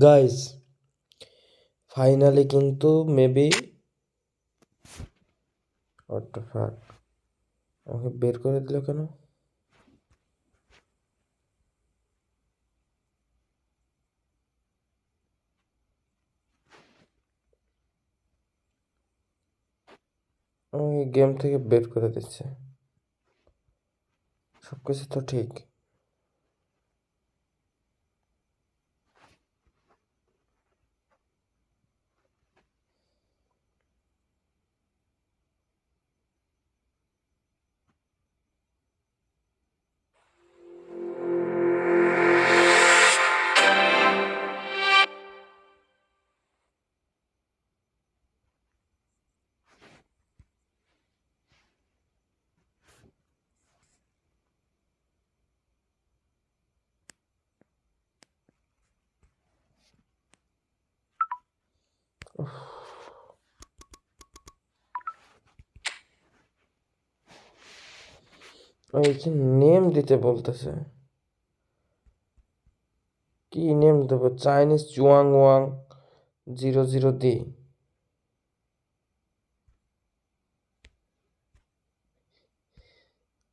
Guys, finally কিন্তু maybe what the fuck, আমাকে বের করে দিল কেন? আমাকে গেম থেকে বের করে দিচ্ছে। সব কিছু তো ঠিক। এই যে নেম দিতে বলতেছে, কি নেম দেবো? Chinese Zhuang Wang 00D।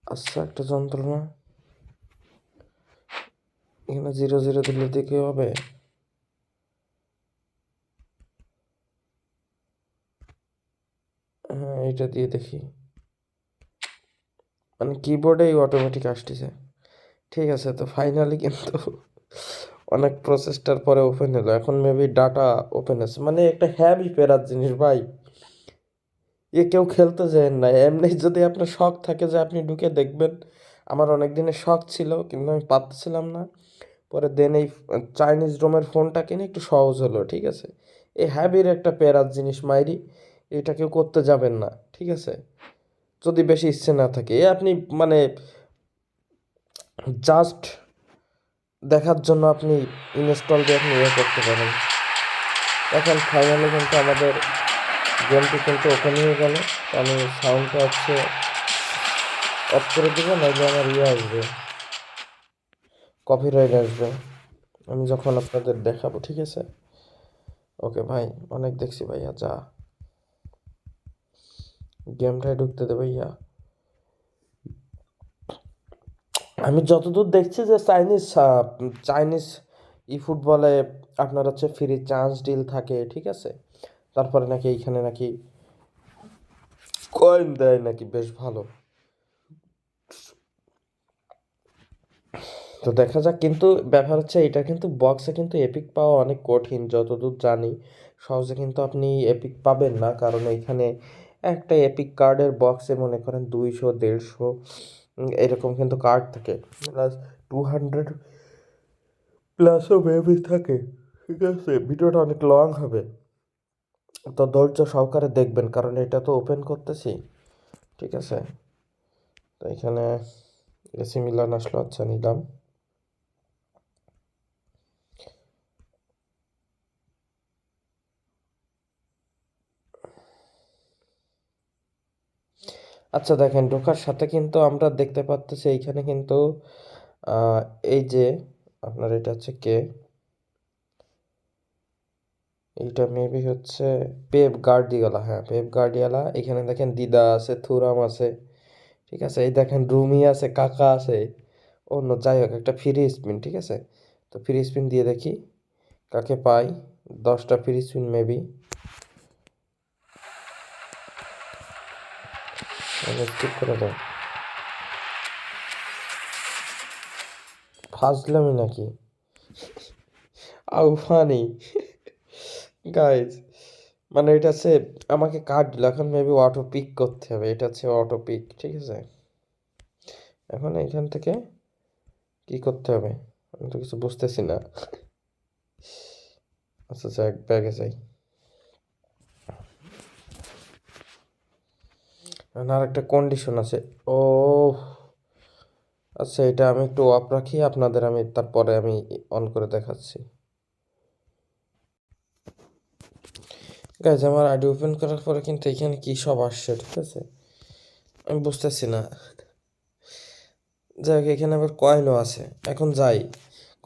আচ্ছা, একটা যন্ত্রণা। এখানে 00 দিলে দিয়ে কি হবে? হ্যাঁ, এটা দিয়ে দেখি। মানে কিবোর্ডেই অটোমেটিক আসতেছে। ঠিক আছে, তো ফাইনালি কিন্তু অনেক প্রসেসটার পরে ওপেন হলো। এখন মেবি ডাটা ওপেন আছে, মানে একটা হ্যাভি পেরার জিনিস ভাই। কেউ খেলতে যায় না এমনি। যদি আপনার শখ থাকে যে আপনি ঢুকে দেখবেন, আমার অনেক দিনের শখ ছিল কিন্তু আমি পারতেছিলাম না। পরে দেন এই চাইনিজ রোমের ফোনটা কিনে একটু সহজ হলো। ঠিক আছে, এই হ্যাবির একটা পেরার জিনিস মাইরি, এটা কেউ করতে যাবেন না। ঠিক আছে, যদি বেশি ইচ্ছে না থাকে আপনি মানে জাস্ট দেখার জন্য আপনি ইনস্টল দিয়ে আপনি করতে পারেন। এখন ফাইনালি কিন্তু আমাদের গেমটি কিন্তু ওপেন হয়ে গেল। আমি সাউন্ডটা হচ্ছে অফ করে দেবো, নাহলে আমার আসবে, কপিরাইট আসবে আমি যখন আপনাদের দেখাবো। ঠিক আছে, ওকে ভাই, অনেক দেখছি ভাইয়া, যা গেমটায় ঢুকতে দে ভাইয়া। আমি যতদূর দেখছি যে চাইনিজ ফুটবলে আপনার হচ্ছে ফ্রি চান্স ডিল থাকে। ঠিক আছে, তারপরে নাকি এইখানে নাকি কয়েন দেয় নাকি বেশ ভালো। তো দেখা যাক, কিন্তু ব্যাপার হচ্ছে এটা কিন্তু বক্সে কিন্তু এপিক পাওয়া অনেক কঠিন যতদূর জানি। সহজে কিন্তু আপনি এপিক পাবেন না, কারণ এইখানে একটা এপিক কার্ডের বক্সে মনে করেন 200 150 এরকম কিন্তু কার্ড থাকে, প্লাস 200 প্লাসও বেবি থাকে। ঠিক আছে, ভিডিওটা অনেক লং হবে, তো ধৈর্য সহকারে দেখবেন, কারণ এটা তো ওপেন করতেছি। ঠিক আছে, তো এখানে এসি মিলান আসলো, আচ্ছা নিলাম। আচ্ছা দেখেন, ঢোকার সাথে কিন্তু আমরা দেখতে পাচ্ছি এইখানে কিন্তু আহ, এই যে আপনার এটা হচ্ছে কে, এইটা মেবি হচ্ছে পেপ গার্দিওলা। হ্যাঁ, পেপ গার্দিওলা। এখানে দেখেন দিদা আছে, থুরাম আছে। ঠিক আছে, এই দেখেন রুমি আছে, কাকা আছে, অন্য যাই হোক একটা ফ্রি স্পিন। ঠিক আছে, তো ফ্রি স্পিন দিয়ে দেখি কাকে পাই। 10টা ফ্রি স্পিন মেবি। স্কিপ করে দাও, ফাজলামি নাকি? আউফানি গাইজ, মানে এটা হচ্ছে আমাকে কার্ড দিল, এখন মেবি অটো পিক করতে হবে। এটা হচ্ছে অটো পিক। ঠিক আছে, এখন এখান থেকে কি করতে হবে আমি তো কিছু বুঝতেছি না। আচ্ছা আচ্ছা, এক ব্যাগে যাই। আর একটা কন্ডিশন আছে। ও আচ্ছা, এটা আমি একটু অফ রাখি, আপনাদের আমি তারপরে আমি অন করে দেখাচ্ছি। গাইজ, আমার আইডি ওপেন করার পরে কিন্তু এখানে কি সব আসছে, ঠিক আছে, আমি বুঝতেছি না। যাই হোক, এখানে আবার কয়েনও আছে। এখন যাই,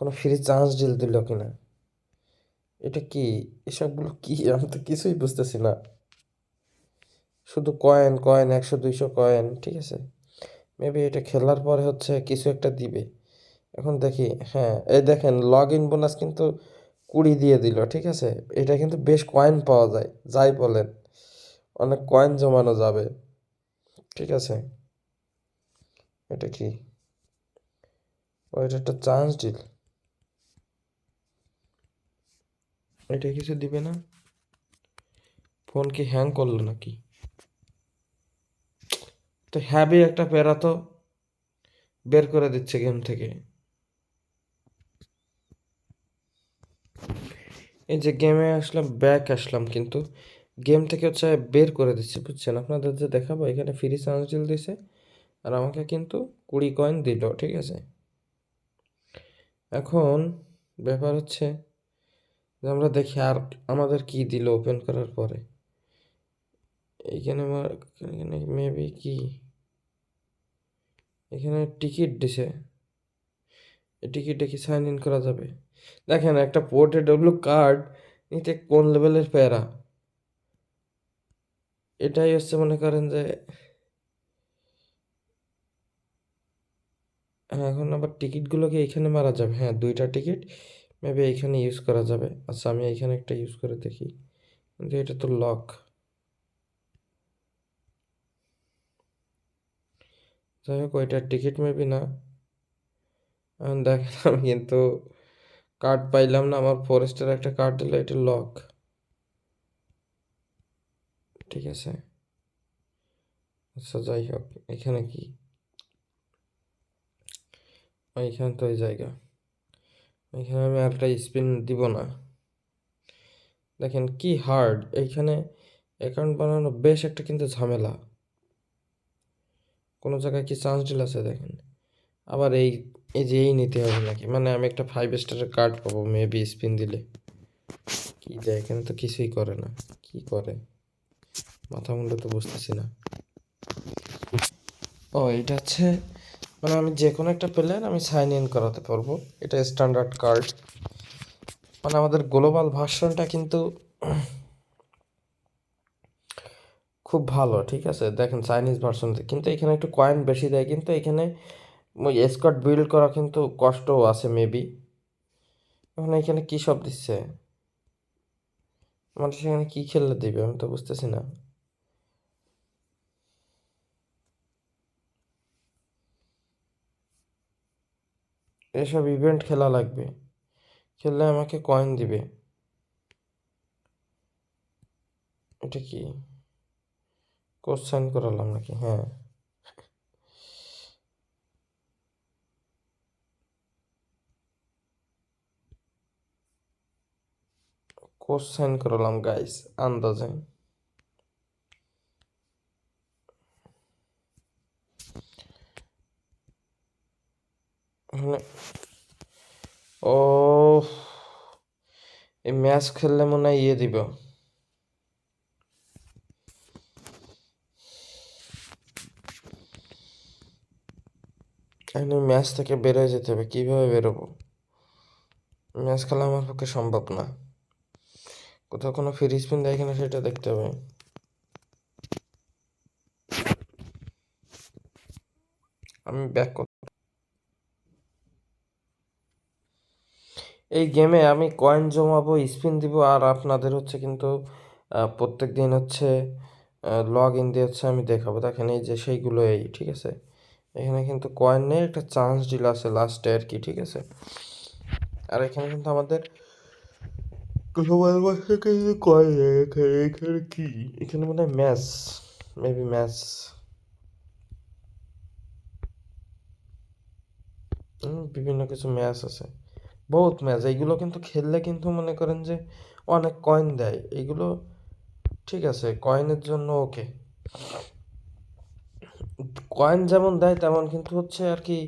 কোনো ফ্রি চান্স ডিল দিল কিনা। এটা কি, এসবগুলো কি, আমি তো কিছুই বুঝতেছি না। শুধু কয়েন কয়েন, 100 200 কয়েন, ঠিক আছে। মেবি এটা খেলার পরে হচ্ছে কিছু একটা দিবে। এখন দেখি। হ্যাঁ, এই দেখেন লগ ইন বোনাস কিন্তু 20 দিয়ে দিল, ঠিক আছে। এটা কিন্তু বেশ কয়েন পাওয়া যায়, যাই বলেন, অনেক কয়েন জমানো যাবে, ঠিক আছে। এটা কি, ও এটা একটা চান্স ডিল। এটা কিছু দিবে না? ফোন কি হ্যাং করলো নাকি? তো হ্যাভি একটা প্যারা তো বের করে দিচ্ছে গেম থেকে। এই যে গেমে আসলাম, ব্যাক আসলাম, কিন্তু গেম থেকে হচ্ছে বের করে দিচ্ছে, বুঝছেন। আপনাদের যে দেখাবো, এখানে ফ্রি চান্স ডিল দিছে, আর আমাকে কিন্তু 20 কয়েন দিল, ঠিক আছে। এখন ব্যাপার হচ্ছে যে আমরা দেখি আর আমাদের কি দিল ওপেন করার পরে। এইখানে আমার, এখানে মেবি কি, এখানে টিকিট দিছে। এই টিকিটে কি সাইন ইন করা যাবে? দেখেন, একটা পোর্টেবল কার্ড নিতে কোন লেভেলের প্যারা। এটাই হচ্ছে, মনে করেন যে, হ্যাঁ, এখন আবার টিকিটগুলোকে এইখানে মারা যাবে। হ্যাঁ, 2টা টিকিট মেবি এইখানে ইউজ করা যাবে। আচ্ছা, আমি এইখানে একটা ইউজ করে দেখি, কিন্তু এটা তো লক। যাই হোক, ওইটার টিকিট মেবি না। এখন দেখেন, আমি কিন্তু কার্ড পাইলাম না। আমার ফরেস্টের একটা কার্ড দিল, এটা লক, ঠিক আছে। আচ্ছা, যাই হোক, এখানে কি, এইখানে তো এই জায়গা, এখানে আমি আরেকটা স্পিন দিব না। দেখেন কি হার্ড এইখানে। অ্যাকাউন্ট বানানো বেশ একটা কিন্তু ঝামেলা। কোনো জায়গায় কি চান্স ডিল আছে দেখেন। আবার এই, এই যে এই নিতে হবে নাকি, মানে আমি একটা 5 স্টারের কার্ড পাবো মেবি স্পিন দিলে। কি দেয় এখানে, তো কিছুই করে না। কি করে, মাথা মুন্ডু তো বুঝতেছি না। ও, এটা হচ্ছে, মানে আমি যে কোনো একটা প্লেয়ার আমি সাইন ইন করাতে পারবো। এটা স্ট্যান্ডার্ড কার্ড, মানে আমাদের গ্লোবাল ভার্সনটা কিন্তু খুব ভালো, ঠিক আছে। দেখেন চাইনিজ ভার্সন, কিন্তু এখানে একটু কয়েন বেশি দেয়, কিন্তু এখানে ওই স্কোয়াড বিল্ড করা কিন্তু কষ্টও আছে মেবি। এখন এখানে কী সব দিচ্ছে, মানুষ এখানে কী খেললে দিবে, আমি তো বুঝতেছি না। এসব ইভেন্ট খেলা লাগবে, খেললে আমাকে কয়েন দিবে। এটা কি, কোর্স সাইন করালাম নাকি? হ্যাঁ, কোর্স সাইন করালাম গাইস, আন্দাজে। মানে, ও, এই ম্যাচ খেললে মনে হয় ইয়ে দিব। এখন ম্যাচ থেকে বেরোয় যেতে হবে, কীভাবে বেরোবো? ম্যাচ খেলা আমার পক্ষে সম্ভব না। কোথাও কোনো ফ্রি স্পিন দেয় কিনা সেটা দেখতে হবে। আমি ব্যাক, এই গেমে আমি কয়েন জমাবো, স্পিন দিব, আর আপনাদের হচ্ছে কিন্তু প্রত্যেক দিন হচ্ছে লগ ইন দিয়ে হচ্ছে আমি দেখাবো। দেখেন এই যে সেইগুলো, এই ঠিক আছে। এখানে কিন্তু কয়েন নেই, একটা চান্স ডিল আছে লাস্টে আর কি, ঠিক আছে। আর এখানে কিন্তু আমাদের গ্লোবাল থেকে কিন্তু কয়েন নেই। এখানে এখানে কি, এখানে মনে হয় ম্যাচ, মেবি ম্যাচ, বিভিন্ন কিছু ম্যাচ আছে, বহুত ম্যাচ। এইগুলো কিন্তু খেললে কিন্তু মনে করেন যে অনেক কয়েন দেয় এইগুলো, ঠিক আছে। কয়েনের জন্য ওকে, কয়েন যেমন দেয় তেমন কিন্তু হচ্ছে আর কি,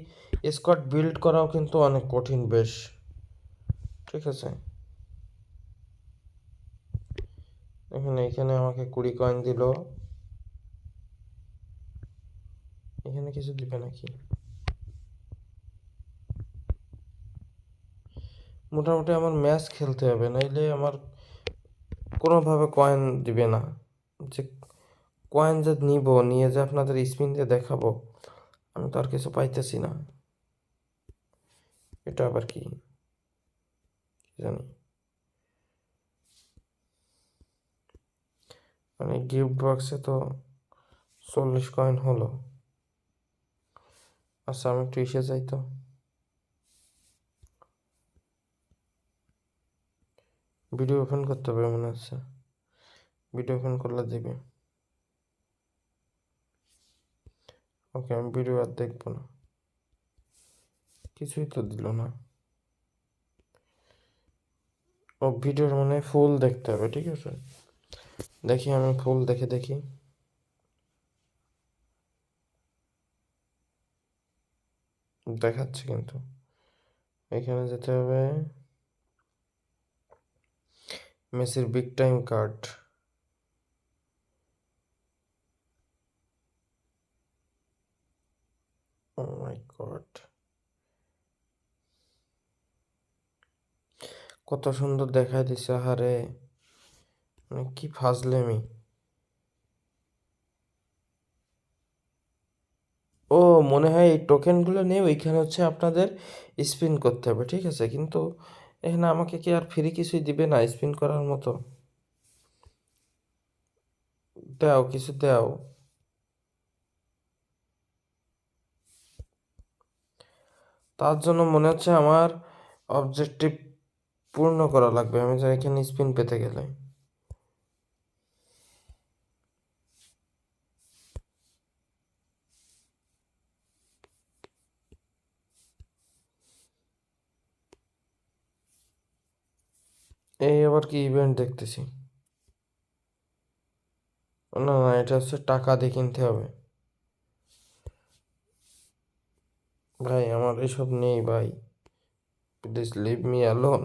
স্কোয়াড বিল্ড করাও কিন্তু অনেক কঠিন বেশ, ঠিক আছে। এখানে এখানে আমাকে 20 কয়েন দিল। এখানে কিছু দিবে নাকি? মোটামুটি আমার ম্যাচ খেলতে হবে, নাইলে আমার কোনোভাবে কয়েন দিবে না। যে কয়েন যে নিব, নিয়ে যে আপনাদের স্পিন দিয়ে দেখাবো, আমি তো আর কিছু পাইতেছি না। এটা আবার কি জানি, মানে গিফট বক্সে তো 40 কয়েন হলো। আচ্ছা আমি একটু ইসে যাই তো, ভিডিও ওপেন করতে হবে মনে হচ্ছে। ভিডিও ওপেন করলে দিবে। ওকে, আমি ভিডিও আর দেখবো না, কিছুই তো দিল না। ও ভিডিওর মানে ফুল দেখতে হবে, ঠিক আছে। দেখি আমি ফুল দেখে দেখি। দেখাচ্ছে কিন্তু, এখানে যেতে হবে, মেসির বিগ টাইম কার্ড। ও মাই গড, কত সুন্দর দেখাই দিছে, আহারে মানে কি ফাজলেমি। ও মনে হয় এই টোকেনগুলো নিয়ে ওইখানে হচ্ছে আপনাদের স্পিন করতে হবে, ঠিক আছে। কিন্তু এখানে আমাকে কি আর ফ্রি কিছুই দিবে না স্পিন করার মতো? দাও, কিছু দাও। তার জন্য মনে হচ্ছে আমার অবজেক্টিভ পূর্ণ করা লাগবে, আমি যে এখানে স্পিন পেতে গেলে। এই আবার কি ইভেন্ট দেখতেছি? না না, এটা হচ্ছে টাকা দিয়ে কিনতে হবে। ভাই আমার এসব নেই ভাই, প্লিজ লিভ মি অ্যালোন।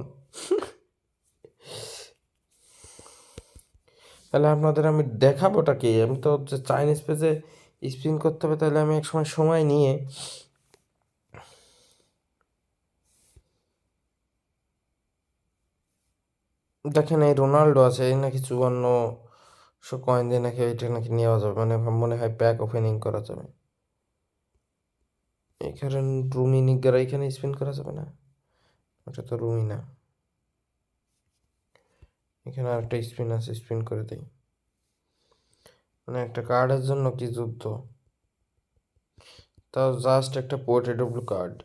তাহলে আপনাদের আমি দেখাবোটা কি? আমি তো হচ্ছে চাইনিজ পেজে স্পিন করতে হবে, তাহলে আমি এক সময় সময় নিয়ে, দেখেন এই রোনাল্ডো আছে, এই নাকি 5400 কয়েন দিয়ে নাকি এটা নাকি নেওয়া যাবে, মানে মনে হয় প্যাক ওপেনিং করা যাবে। এখানে রুমি নিগারা এখানে স্পিন করা যাবে না, ওটা তো রুমি না। এখানে আরেকটা স্পিন আছে, স্পিন করে দেই। মানে একটা কার্ডের জন্য কি যুদ্ধ, তাও জাস্ট একটা পোর্টেডব্লু কার্ড।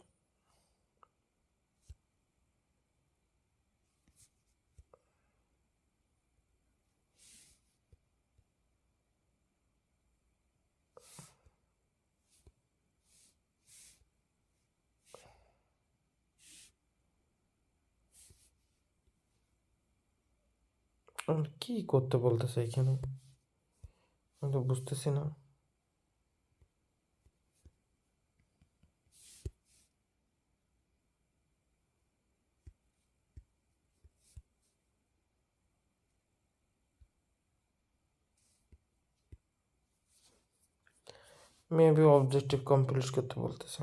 কি করতে বলতেছে এখানে, আমি তো বুঝতেছি না। মেবি অবজেক্টিভ কমপ্লিট করতে বলতেছে।